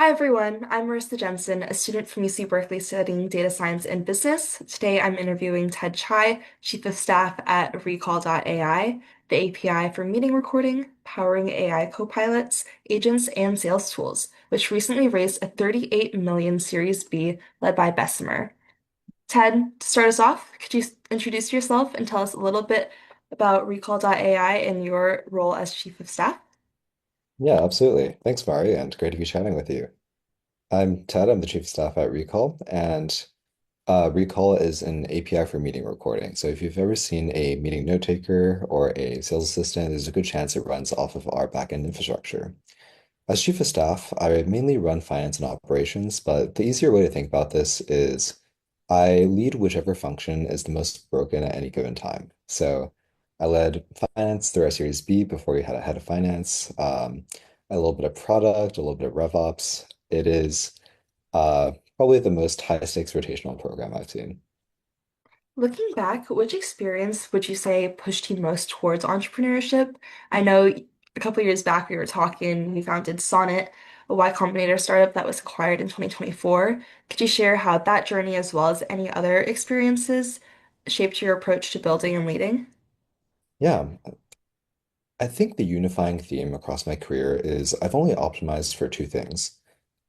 Hi everyone, I'm Marissa Jensen, a student from UC Berkeley studying data science and business. Today I'm interviewing Ted Chai, Chief of Staff at Recall.ai, the API for meeting recording, powering AI copilots, agents, and sales tools, which recently raised a 38 million Series B led by Bessemer. Ted, to start us off, could you introduce yourself and tell us a little bit about Recall.ai and your role as Chief of Staff? Yeah, absolutely. Thanks, Mari, and great to be chatting with you. I'm Ted. I'm the chief of staff at Recall, and Recall is an API for meeting recording. So if you've ever seen a meeting note taker or a sales assistant, there's a good chance it runs off of our backend infrastructure. As chief of staff, I mainly run finance and operations, but the easier way to think about this is I lead whichever function is the most broken at any given time. So I led finance through our Series B before we had a head of finance, a little bit of product, a little bit of RevOps. It is probably the most high stakes rotational program I've seen. Looking back, which experience would you say pushed you most towards entrepreneurship? I know a couple of years back we were talking, you founded Sonnet, a Y Combinator startup that was acquired in 2024. Could you share how that journey, as well as any other experiences, shaped your approach to building and leading? Yeah, I think the unifying theme across my career is I've only optimized for two things.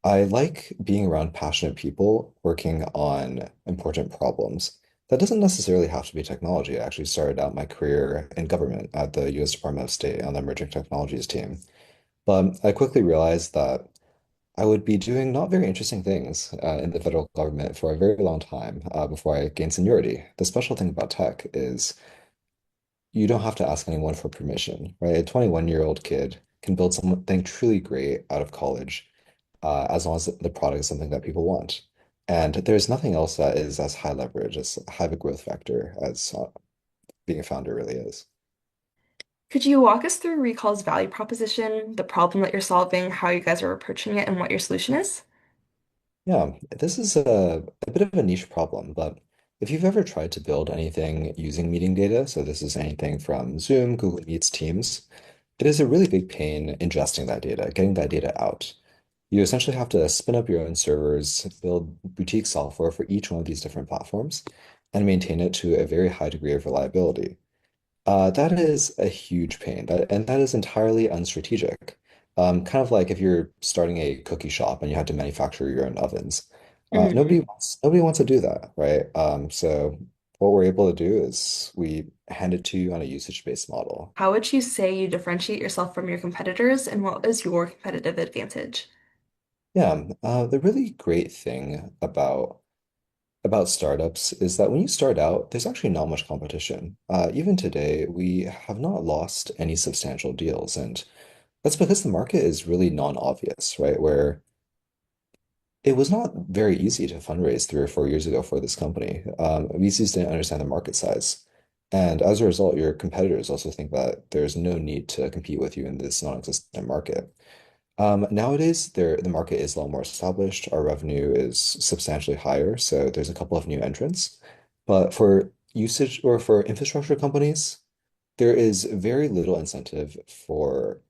I like being around passionate people working on important problems. That doesn't necessarily have to be technology. I actually started out my career in government at the US Department of State on the Emerging Technologies team. But I quickly realized that I would be doing not very interesting things in the federal government for a very long time before I gained seniority. The special thing about tech is you don't have to ask anyone for permission, right? A 21-year-old kid can build something truly great out of college as long as the product is something that people want. And there's nothing else that is as high leverage, as high of a growth factor as being a founder really is. Could you walk us through Recall's value proposition, the problem that you're solving, how you guys are approaching it, and what your solution is? Yeah, this is a bit of a niche problem, but if you've ever tried to build anything using meeting data, so this is anything from Zoom, Google Meets, Teams, it is a really big pain ingesting that data, getting that data out. You essentially have to spin up your own servers, build boutique software for each one of these different platforms, and maintain it to a very high degree of reliability. That is a huge pain, and that is entirely unstrategic. Kind of like if you're starting a cookie shop and you had to manufacture your own ovens. Nobody wants to do that, right? So what we're able to do is we hand it to you on a usage-based model. How would you say you differentiate yourself from your competitors, and what is your competitive advantage? Yeah, the really great thing about startups is that when you start out, there's actually not much competition. Even today, we have not lost any substantial deals, and that's because the market is really non-obvious, right? Where it was not very easy to fundraise 3 or 4 years ago for this company. VCs didn't understand the market size. And as a result, your competitors also think that there's no need to compete with you in this non-existent market. Nowadays, the market is a lot more established. Our revenue is substantially higher, so there's a couple of new entrants. But for usage or for infrastructure companies, there is very little incentive for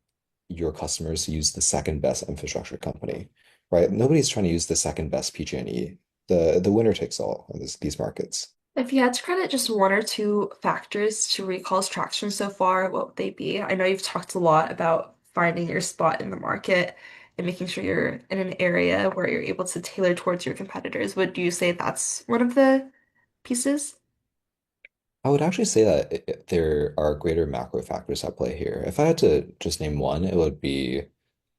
your customers to use the second best infrastructure company, right? Nobody's trying to use the second best PG&E. The winner takes all in these markets. If you had to credit just one or two factors to Recall's traction so far, what would they be? I know you've talked a lot about finding your spot in the market and making sure you're in an area where you're able to tailor towards your competitors. Would you say that's one of the pieces? I would actually say that there are greater macro factors at play here. If I had to just name one, it would be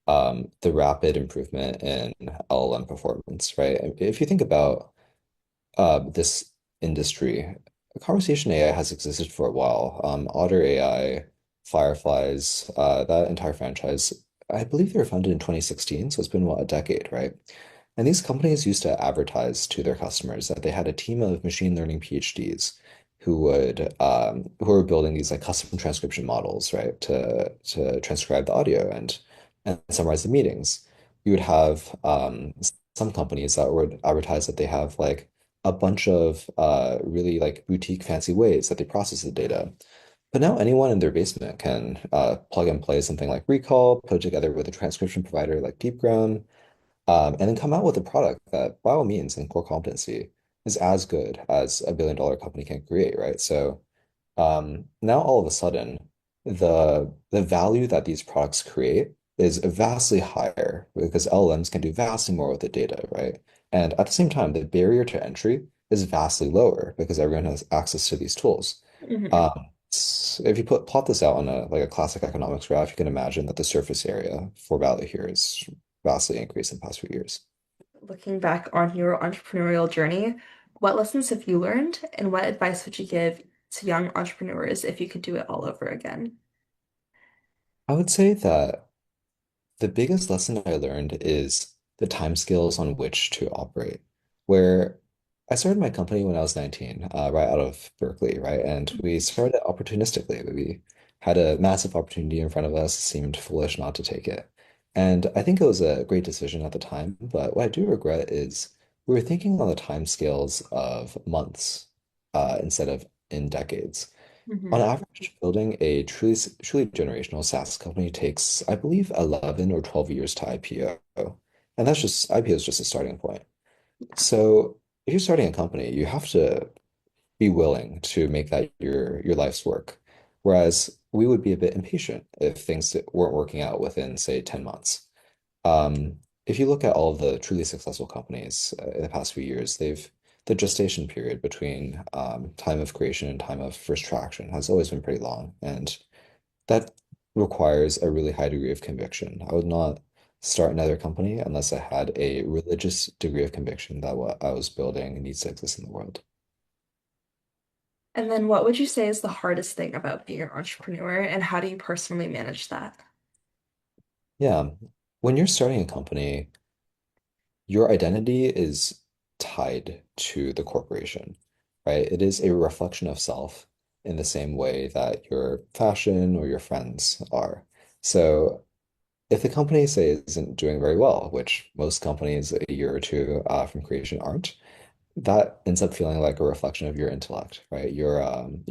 the rapid improvement in LLM performance, right? If you think about this industry, conversation AI has existed for a while. Otter AI, Fireflies, that entire franchise, I believe they were founded in 2016, so it's been what, a decade, right? And these companies used to advertise to their customers that they had a team of machine learning PhDs who were building these like custom transcription models, right, to transcribe the audio and summarize the meetings. You would have some companies that would advertise that they have like a bunch of really like boutique fancy ways that they process the data. But now anyone in their basement can plug and play something like Recall, put it together with a transcription provider like DeepGround, and then come out with a product that, by all means, in core competency, is as good as a $1 billion company can create, right? So now all of a sudden, the value that these products create is vastly higher because LLMs can do vastly more with the data, right? And at the same time, the barrier to entry is vastly lower because everyone has access to these tools. Hmm. If you plot this out on a classic economics graph, you can imagine that the surface area for value here is vastly increased in the past few years. Looking back on your entrepreneurial journey, what lessons have you learned, and what advice would you give to young entrepreneurs if you could do it all over again? I would say that the biggest lesson I learned is the time scales on which to operate. Where I started my company when I was 19, right out of Berkeley, right? And we started opportunistically. We had a massive opportunity in front of us, seemed foolish not to take it. And I think it was a great decision at the time. But what I do regret is we were thinking on the time scales of months, instead of in decades. On Hmm. average, building a truly generational SaaS company takes, I believe, 11 or 12 years to IPO. And that's just, IPO is just a starting point. So if you're starting a company, you have to be willing to make that your life's work. Whereas we would be a bit impatient if things weren't working out within, say, 10 months. If you look at all of the truly successful companies in the past few years, the gestation period between time of creation and time of first traction has always been pretty long, and that requires a really high degree of conviction. I would not start another company unless I had a religious degree of conviction that what I was building needs to exist in the world. And then what would you say is the hardest thing about being an entrepreneur, and how do you personally manage that? Yeah, when you're starting a company, your identity is tied to the corporation, right? It is a reflection of self in the same way that your fashion or your friends are. So if the company, say, isn't doing very well, which most companies a year or two from creation aren't, that ends up feeling like a reflection of your intellect, right? Your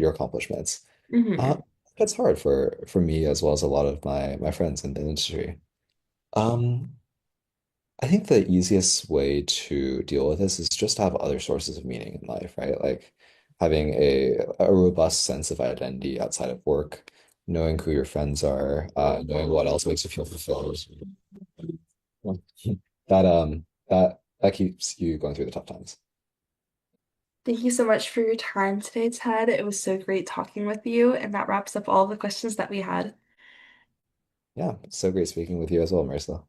accomplishments. Uh, Hmm. it's hard for me as well as a lot of my friends in the industry. Um, I think the easiest way to deal with this is just to have other sources of meaning in life, right? Like having a robust sense of identity outside of work, knowing who your friends are, knowing what else makes you feel fulfilled. That keeps you going through the tough times. Thank you so much for your time today, Ted. It was so great talking with you, and that wraps up all the questions that we had. Yeah, it's so great speaking with you as well, Marissa.